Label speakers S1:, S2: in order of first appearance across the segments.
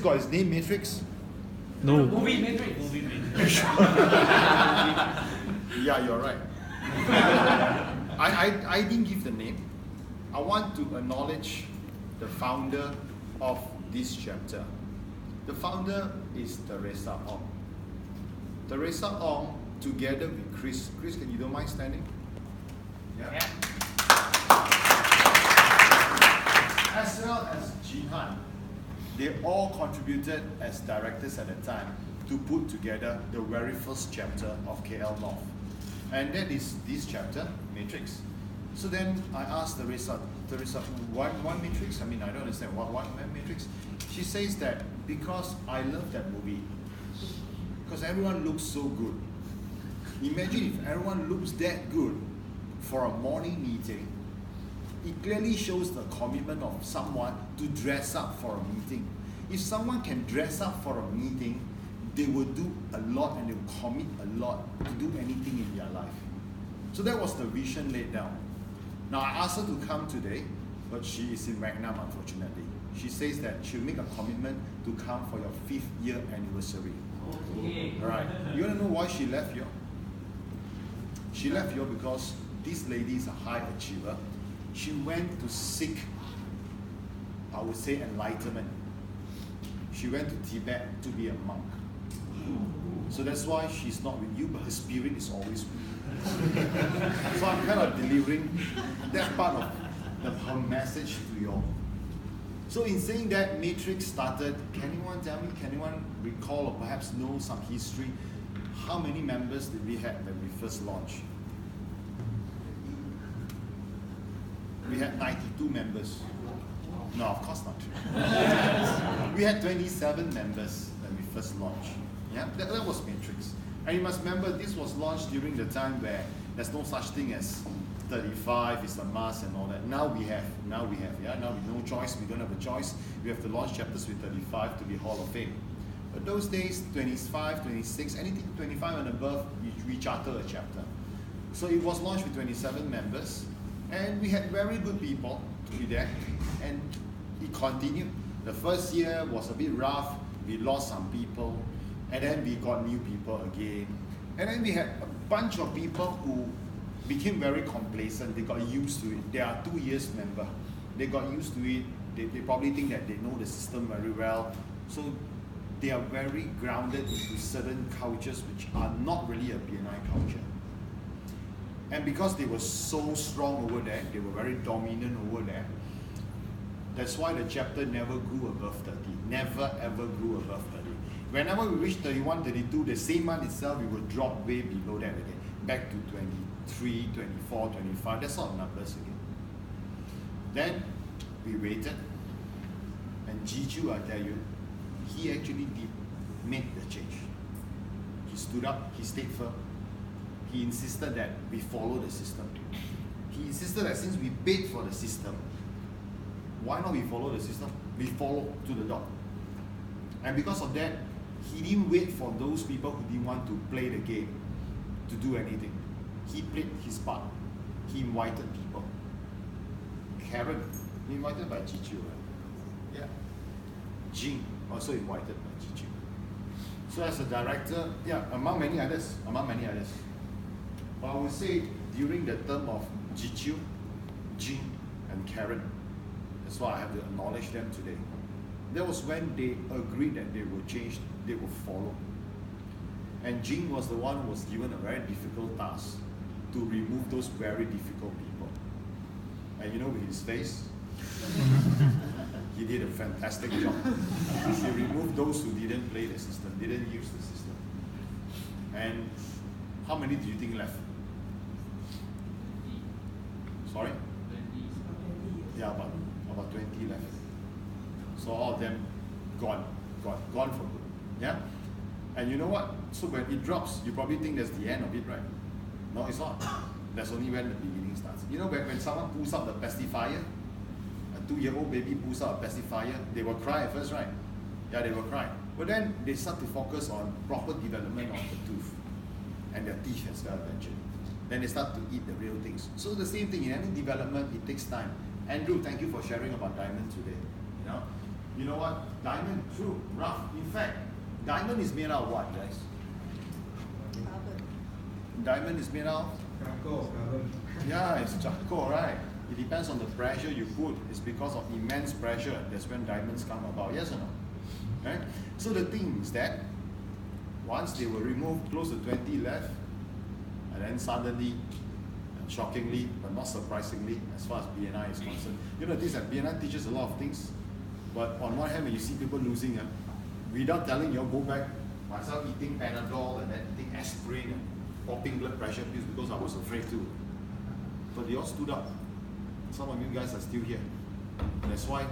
S1: got his name Matrix?
S2: No.
S3: Movie Matrix.
S1: Yeah, you're right. I didn't give the name. I want to acknowledge the founder of this chapter. The founder is Teresa Ong. Teresa Ong, together with Chris, can you don't mind standing? Yeah. As well as Jihan, they all contributed as directors at the time to put together the very first chapter of KL North. And that is this chapter, Matrix. So then I asked Teresa, why Matrix? I mean, I don't understand why Matrix. She says that because I love that movie. Because everyone looks so good. Imagine if everyone looks that good for a morning meeting. It clearly shows the commitment of someone to dress up for a meeting. If someone can dress up for a meeting, they will do a lot and they will commit a lot to do anything in their life. So that was the vision laid down. Now I asked her to come today, but she is in Vietnam, unfortunately. She says that she'll make a commitment to come for your 5th year anniversary.
S3: Okay.
S1: Alright. You want to know why she left here? She left here because this lady is a high achiever. She went to seek, I would say, enlightenment. She went to Tibet to be a monk. So that's why she's not with you, but her spirit is always with you. So I'm kind of delivering that part of her message to you all. So in saying that, Matrix started, can anyone tell me, can anyone recall or perhaps know some history? How many members did we have when we first launched? We had 92 members. No, of course not. We had 27 members when we first launched. Yeah, that was Matrix. And you must remember, this was launched during the time where there's no such thing as 35 is a must and all that. Now we have, yeah. Now with no choice, we don't have a choice. We have to launch chapters with 35 to be Hall of Fame. But those days, 25, 26, anything 25 and above, we charter a chapter. So it was launched with 27 members, and we had very good people to be there, and it continued. The first year was a bit rough. We lost some people, and then we got new people again. And then we had a bunch of people who became very complacent. They got used to it. They are 2 years member. They got used to it. They probably think that they know the system very well. So they are very grounded into certain cultures which are not really a BNI culture. And because they were so strong over there, they were very dominant over there, that's why the chapter never grew above 30. Never ever grew above 30. Whenever we reached 31, 32, the same month itself, we would drop way below that again. Back to 23, 24, 25, that sort of numbers again. Then we waited, and Jiju, I tell you, he actually did make the change. He stood up, he stayed firm. He insisted that we follow the system. He insisted that since we paid for the system, why not we follow the system? We follow to the dot. And because of that, he didn't wait for those people who didn't want to play the game to do anything. He played his part. He invited people. Karen, invited by Jiju, right? Yeah. Jing, also invited by Jiju. So as a director, yeah, among many others. But I would say during the term of Jiju, Jing, and Karen, that's why I have to acknowledge them today. That was when they agreed that they will change, they will follow. And Jing was the one who was given a very difficult task to remove those very difficult people. And you know, with his face, he did a fantastic job. He removed those who didn't play the system, didn't use the system. And how many do you think left? Sorry? Yeah, about 20 left. So all of them gone for good. Yeah? And you know what? So when it drops, you probably think that's the end of it, right? No, it's not. That's only when the beginning starts. You know, when someone pulls out the pacifier, a 2-year-old baby pulls out a pacifier, they will cry at first, right? Yeah, they will cry. But then they start to focus on proper development of the tooth and their teeth as well eventually. Then they start to eat the real things. So the same thing, in any development, it takes time. Andrew, thank you for sharing about diamond today. You know what? Diamond, true, right? rough. In fact, diamond is made out of what, guys? Diamond is made out of?
S2: Charcoal, carbon.
S1: Yeah, it's charcoal, right? It depends on the pressure you put. It's because of immense pressure. That's when diamonds come about. Yes or no? Right? So the thing is that once they were removed, close to 20 left, and then suddenly, and shockingly, but not surprisingly, as far as BNI is concerned, you know, this that BNI teaches a lot of things, but on one hand, when you see people losing, without telling you, go back, myself eating Panadol and then eating aspirin and popping blood pressure pills because I was afraid too. But they all stood up. Some of you guys are still here. That's why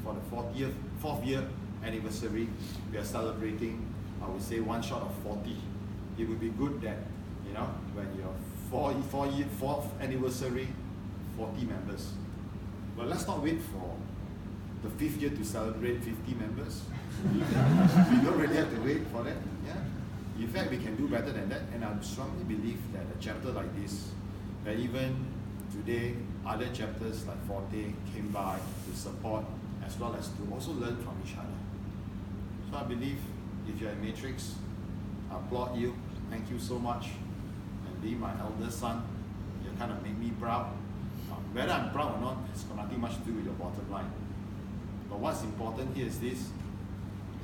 S1: for the fourth year anniversary, we are celebrating, I would say, one shot of 40. It would be good that, you know, when your fourth anniversary, 40 members. But let's not wait for the 5th year to celebrate 50 members. We don't really have to wait for that. Yeah. In fact, we can do better than that. And I strongly believe that a chapter like this, that even today, other chapters like Forte came by to support as well as to also learn from each other. So I believe if you're in Matrix, I applaud you. Thank you so much. And being my eldest son, you kind of make me proud. Whether I'm proud or not, it's got nothing much to do with your bottom line. But what's important here is this.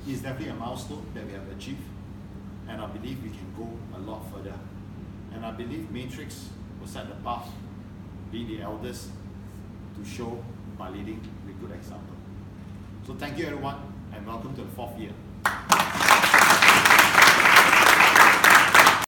S1: It's definitely a milestone that we have achieved. And I believe we can go a lot further. And I believe Matrix will set the path, be the eldest, to show by leading with good example. So thank you everyone, and welcome to the 4th year.